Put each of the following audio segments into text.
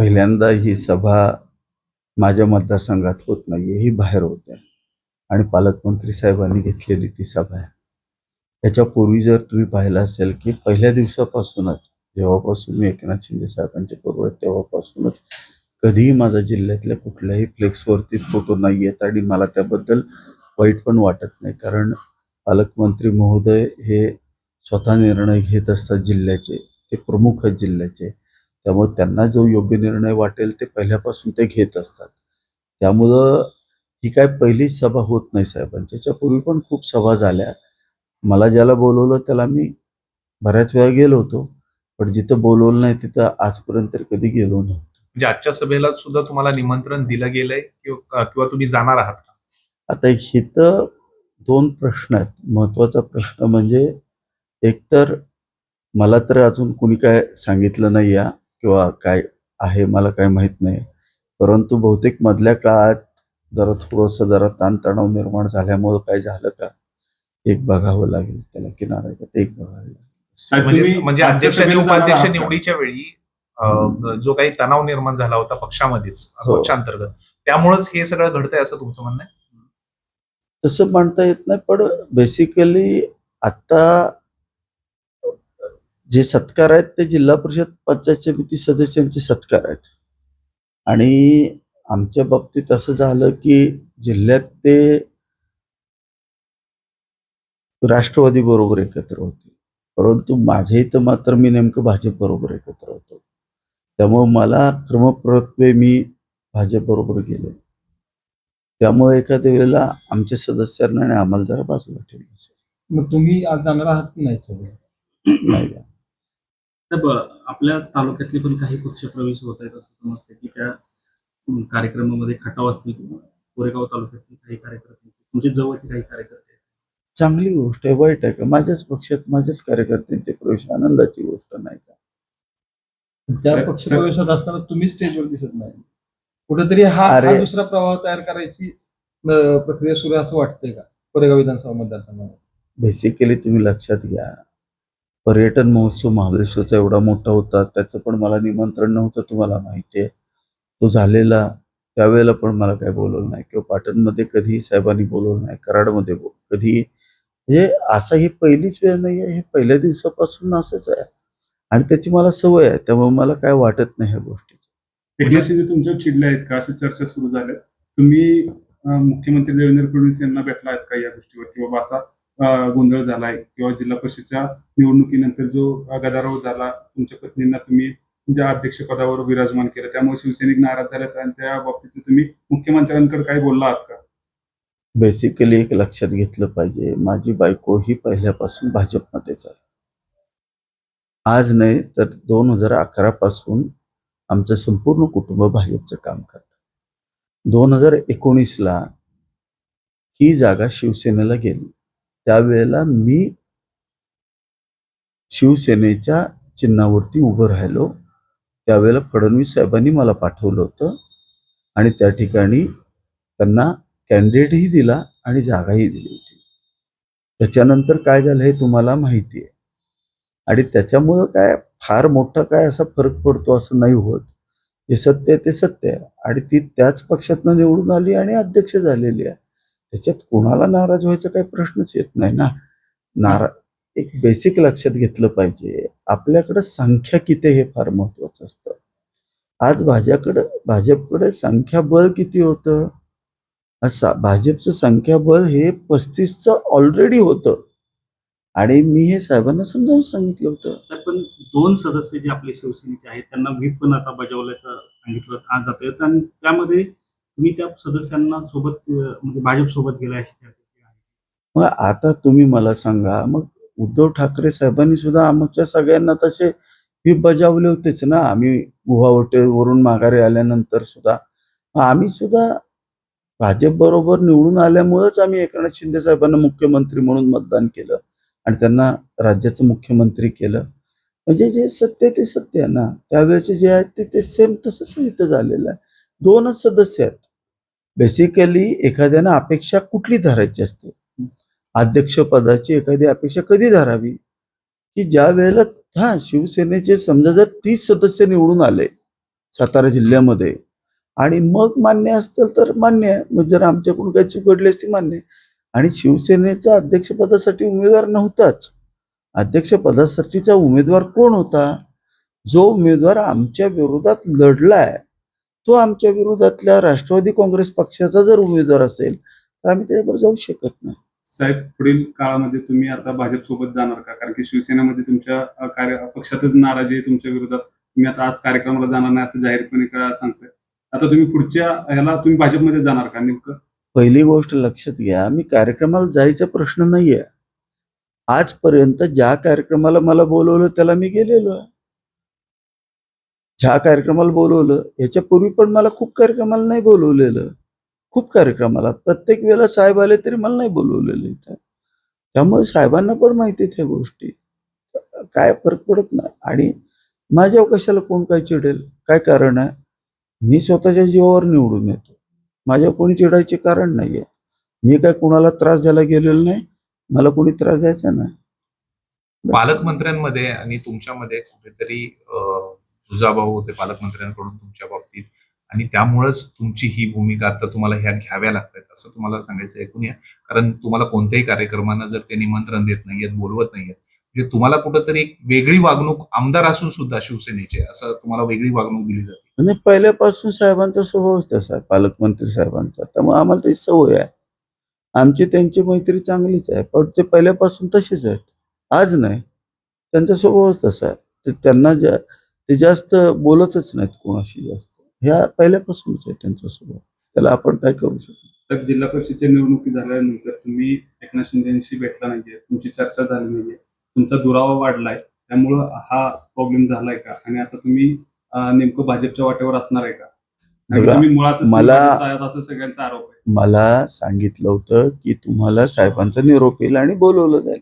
पहिल्यांदा ही सभा माझ्या मतदारसंघात होत नाहीये, ही बाहेर होते आणि पालकमंत्री साहेबांनी घेतलेली ती सभा आहे. त्याच्यापूर्वी जर तुम्ही पाहिलं असेल की पहिल्या दिवसापासूनच जेव्हापासून मी एकनाथ शिंदे साहेबांचे बरोबर आहे तेव्हापासूनच कधीही माझ्या जिल्ह्यातल्या कुठल्याही फ्लेक्सवरती फोटो नाही येत आणि मला त्याबद्दल वाईट पण वाटत नाही. कारण पालकमंत्री महोदय हे स्वतः निर्णय घेत असतात जिल्ह्याचे, ते प्रमुख आहेत जिल्ह्याचे. त्यामुळे त्यांना जो योग्य निर्णय वाटेल ते पहिल्यापासून ते घेत असतात. त्यामुळं ही काय पहिलीच सभा होत नाही साहेबांची. त्याच्यापूर्वी पण खूप सभा झाल्या. मला ज्याला बोलवलं त्याला मी बऱ्याच वेळा गेलो होतो. पण जिथं बोलवलं नाही तिथं आजपर्यंत तर कधी गेलो नव्हतो. म्हणजे आजच्या सभेला सुद्धा तुम्हाला निमंत्रण दिलं गेलंय किंवा तुम्ही जाणार आहात का? आता इथं 2 प्रश्न आहेत. महत्त्वाचा प्रश्न म्हणजे एकतर मला तर अजून कुणी काय सांगितलं नाही आहे किंवा काय आहे मला काही माहीत नाही. परंतु बहुतेक मधल्या काळात जरा ताणतणाव निर्माण झाल्यामुळं काय झालं का? एक बघावं लागेल. त्याला किनारा आहे का ते एक बघावं लागेल. म्हणजे अध्यक्ष आणि उपाध्यक्ष निवडीच्या वेळी जो काही तणाव निर्माण झाला होता पक्षामध्येच हो. पक्षांतर्गत, त्यामुळेच हे सगळं घडतंय असं तुमचं म्हणणं आहे? तसं म्हणता येत नाही, पण बेसिकली आता जे सत्कार आहेत ते जिल्हा परिषद पंचायत समिती सदस्यांचे सत्कार आहेत. आणि आमच्या बाबतीत असं झालं की जिल्ह्यात ते राष्ट्रवादी बरोबर एकत्र होते. परंतु माझ्या इथं मात्र मी नेमकं भाजप बरोबर एकत्र होतो. त्यामुळे मला क्रमप्राप्तवे मी भाजप बरोबर गेलो. त्यामुळे एखाद्या वेळेला आमच्या सदस्यांना आणि आम्हाला जरा बाजूला ठेवलं असेल. मग तुम्ही आज जाणार आहात की नाही सगळे? नाही का? तर आपल्या तालुक्यातले पण काही पक्ष प्रवेश होत आहेत असं समजतं की त्या कार्यक्रमामध्ये खटाव असतील किंवा कोरेगाव तालुक्यातील काही कार्यकर्ते म्हणजे जवळचे काही कार्यकर्ते. चांगली गोष्ट आहे, वाईट आहे का? माझ्याच पक्षात माझ्याच कार्यकर्त्यांचे प्रवेश आनंदाची गोष्ट नाही का? त्या पक्ष प्रवेशात असताना तुम्ही स्टेजवर दिसत नाही. कुठेतरी हा दुसरा प्रवाह तयार करायची प्रक्रिया सुरू आहे असं वाटतंय का कोरेगाव विधानसभा मतदारसंघामध्ये? बेसिकली तुम्ही लक्षात घ्या, पर्यटन महोत्सव महाबळेश्वरचा एवढा मोठा होता, त्याचं पण मला निमंत्रण नव्हतं, तुम्हाला माहिती आहे. तो झालेला त्यावेळेला पण मला काही बोलवलं नाही किंवा पाटणमध्ये कधीही साहेबांनी बोलवलं नाही, कराडमध्ये कधीही. म्हणजे असं ही पहिलीच वेळ नाही आहे, हे पहिल्या दिवसापासून असंच आहे आणि त्याची मला सवय आहे. त्यामुळे मला काय वाटत नाही ह्या गोष्टीची. एकनाथ तुमच्यावर चिडले आहेत का, अशा चर्चा सुरू झाल्या? तुम्ही मुख्यमंत्री देवेंद्र फडणवीस यांना भेटला आहेत का या गोष्टीवर, किंवा असा गोंधळ झालाय किंवा जिल्हा परिषदच्या निवडणुकीनंतर जो गदारोळ झाला, तुमच्या पत्नींना तुम्ही ज्या अध्यक्षपदावर विराजमान केलं त्यामुळे शिवसैनिक नाराज झाल्यात आणि त्या बाबतीत तुम्ही मुख्यमंत्र्यांकडे काही बोलला आहात का? बेसिकली एक लक्षात घेतलं पाहिजे, माझी बायको ही पहिल्यापासून भाजपमध्येच आहे. आज नाही तर 2011 पासून आमचं संपूर्ण कुटुंब भाजपचं काम करतं. 2019ला ही जागा शिवसेनेला गेली. त्यावेळेला मी शिवसेनेच्या चिन्हावरती उभं राहिलो. त्यावेळेला फडणवीस साहेबांनी मला पाठवलं होतं आणि त्या ठिकाणी त्यांना कॅन्डिडेटही दिला आणि जागाही दिली होती. त्याच्यानंतर काय झालं हे तुम्हाला माहिती आहे आणि त्याच्यामुळं काय फार मोठा काय असा फरक पडतो असं नाही होत. जे सत्य आहे ते सत्य आहे आणि ती त्याच पक्षातनं निवडून आली आणि अध्यक्ष झालेली आहे. त्याच्यात कोणाला नाराज व्हायचा काही प्रश्नच येत नाही ना. एक बेसिक लक्षात घेतलं पाहिजे, आपल्याकडे संख्या किती हे फार महत्वाचं असतं. आज भाजपकडे संख्याबळ किती होतं? भाजपचं संख्याबळ हे 35चं ऑलरेडी होतं आणि मी हे साहेबांना समजावून सांगितलं होतं. पण 2 सदस्य जे आपले शिवसेनेचे आहेत त्यांना व्हीप पण आता बजावल्याचं सांगितलं आज जातं आणि त्यामध्ये तुम्ही त्या सदस्यांना सोबत म्हणजे भाजप सोबत गेलाय अशी चर्चा आहे. मग आता तुम्ही मला सांगा, मग उद्धव ठाकरे साहेबांनी सुद्धा आमच्या सगळ्यांना तसे व्हीप बजावले होतेच ना. आम्ही गुवाहाटीवरून माघारी आल्यानंतर सुद्धा आम्ही सुद्धा भाजप बरोबर निवडून आल्यामुळेच आम्ही एकनाथ शिंदे साहेबांना मुख्यमंत्री म्हणून मतदान केलं आणि त्यांना राज्याचं मुख्यमंत्री केलं. म्हणजे जे सत्य ते सत्य आहे ना. त्यावेळेचे जे आहेत ते सेम तसंच इथं झालेलं आहे. 2च सदस्य आहेत. बेसिकली एखाद्यानं अपेक्षा कुठली धरायची असते? अध्यक्षपदाची एखादी अपेक्षा कधी धरावी? की ज्या वेळेला शिवसेनेचे समजा जर 30 सदस्य निवडून आले सातारा जिल्ह्यामध्ये. आणि मग मान्य असतील तर मान्य आहे, मग जर आमच्याकडून काही चूक घडली असती मान्य आहे. आणि शिवसेनेचा अध्यक्षपदासाठी उमेदवार नव्हताच. अध्यक्षपदासाठीचा उमेदवार कोण होता? जो उमेदवार आमच्या विरोधात लढलाय तो आमच्या विरोधातल्या राष्ट्रवादी काँग्रेस पक्षाचा जर उमेदवार असेल तर आम्ही त्याच्याबरोबर जाऊ शकत नाही. साहेब, पुढील काळामध्ये तुम्ही आता भाजप सोबत जाणार का? कारण की शिवसेनेमध्ये तुमच्या पक्षातच नाराजी आहे तुमच्या विरोधात. तुम्ही आता आज कार्यक्रमाला जाणार नाही असं जाहीरपणे का सांगताय? आता तुम्ही पुढच्या ह्याला तुम्ही भाजपमध्ये जाणार का नेमकं? पहिली गोष्ट लक्षात घ्या, मी कार्यक्रमाला जायचा प्रश्न नाहीये. आजपर्यंत ज्या कार्यक्रमाला मला बोलवलं त्याला मी गेलेलो आहे. ज्या कार्यक्रमाला बोलवलं याच्यापूर्वी पण मला खूप कार्यक्रमाला नाही बोलवलेलं. खूप कार्यक्रमाला प्रत्येक वेळेला साहेब आले तरी मला नाही बोलवलेलं इथं. त्यामुळे साहेबांना पण माहिती त्या गोष्टी. काय फरक पडत नाही. आणि माझ्यावर कशाला कोण काय चिडेल? काय कारण आहे? मी स्वतःच्या जीवावर निवडून येतो. माझ्या कोणी चिडायचे कारण नाहीये. मी काय कोणाला त्रास द्यायला गेलेलो नाही, मला कोणी त्रास द्यायचा नाही. बस. पालकमंत्र्यांमध्ये आणि तुमच्यामध्ये कुठेतरी दुजाभाव होते पालकमंत्र्यांकडून तुमच्या बाबतीत, आणि त्यामुळेच तुमची ही भूमिका आता तुम्हाला ह्या घ्याव्या लागतात असं तुम्हाला सांगायचं ऐकून या. कारण तुम्हाला कोणत्याही कार्यक्रमांना जर ते निमंत्रण देत नाहीयेत, बोलवत नाहीयेत, म्हणजे तुम्हाला कुठंतरी एक वेगळी वागणूक, आमदार असून सुद्धा शिवसेनेचे, असं तुम्हाला वेगळी वागणूक दिली जाते. म्हणजे पहिल्यापासून साहेबांचा स्वभावच तसा आहे, पालकमंत्री साहेबांचा. त्यामुळे आम्हाला त्याची सवय आहे. आमची त्यांची मैत्री चांगलीच आहे, पण ते पहिल्यापासून तसेच आहेत, आज नाही. त्यांचा स्वभावच तसा आहे. ते जास्त बोलतच नाहीत कोणाशी जास्त. ह्या पहिल्यापासूनच आहे त्यांचा स्वभाव. त्याला आपण काय करू शकतो? तर जिल्हा परिषदेच्या निवडणुकी झाल्यानंतर तुम्ही एकनाथ शिंदेशी भेटला नाहीये, तुमची चर्चा झाली नाहीये, तुमचा दुरावा वाढलाय, त्यामुळं हा प्रॉब्लेम झालाय का? आणि आता तुम्ही नेमकं भाजपच्या वाटेवर असणार आहे का? आणि बघा, तुम्ही मुळातच मला- भाजपचा आहात असं सगळ्यांचा आरोप आहे. मला सांगितलं होतं की तुम्हाला साहेबांचा निरोप येईल आणि बोलवलं जाईल.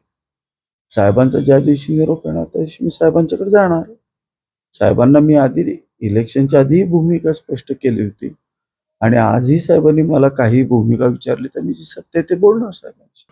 साहेबांचा ज्या दिवशी निरोप येणार त्या दिवशी मी साहेबांच्याकडे जाणार. साहेबांना मी आधी इलेक्शनच्या आधी भूमिका स्पष्ट केली होती. आणि आजही साहेबांनी मला काही भूमिका विचारली तर मी जी सत्य आहे ते बोलणार साहेबांची.